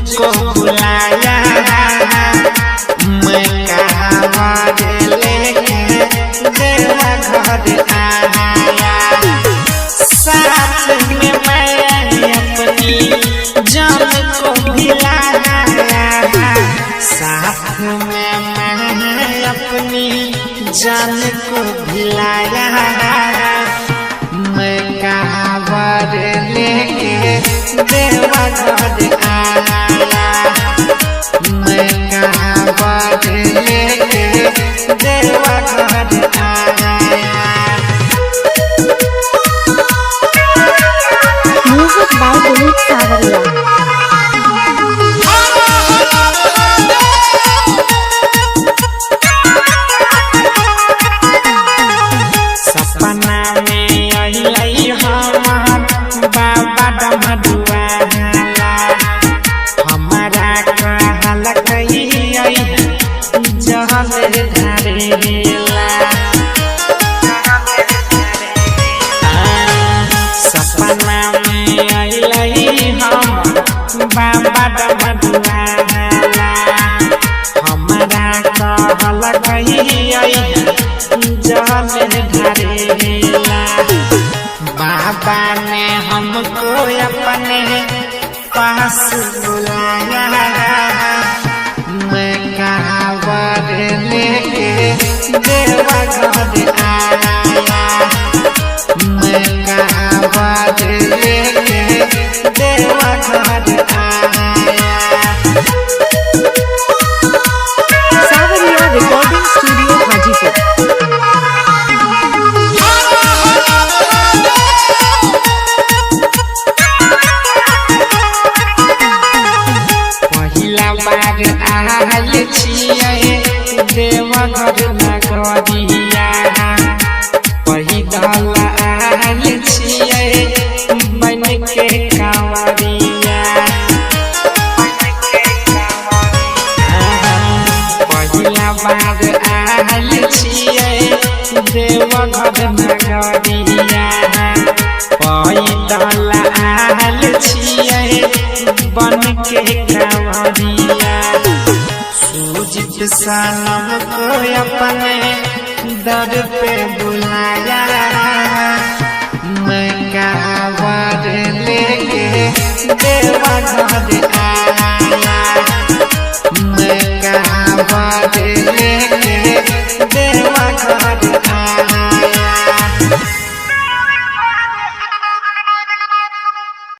मुझको बुलाया, मैं कांवर लेके देवा घर आया। साथ में मैं अपनी जान को भिलाया, साथ में मैं अपनी जान को भिलाया। मैं कांवर लेके देवा घर आया, मैं कांवर लेके देवा घर आया। म्यूजिक बाय दिलीप सावरिया। सपना में अइलै हमार बाबा डमरुआला, हमारा कहलकै जल ढारेला। सपना में अइलै हमार बाबा डमरुआला, हमारा कहलकै जल ढारेला। बाबा ने हमको अपने पास बुलाया, मैं कांवर लेके देवा घर आया, मैं कांवर लेके देवा घर आया। सावरिया रिकॉर्डिंग स्टूडियो हाजीपुर। पहिला बार आयल छियै देवा घर नगरिया, पैदल आयल छियै बन के कांवरिया। पहिला बार आयल छियै देवा घर नगरिया, पैदल आयल छियै बन के कांवरिया। सूजित सनम को अपने दर पे बुलाया, मैं कांवर लेके देवा घर आया, मैं कांवर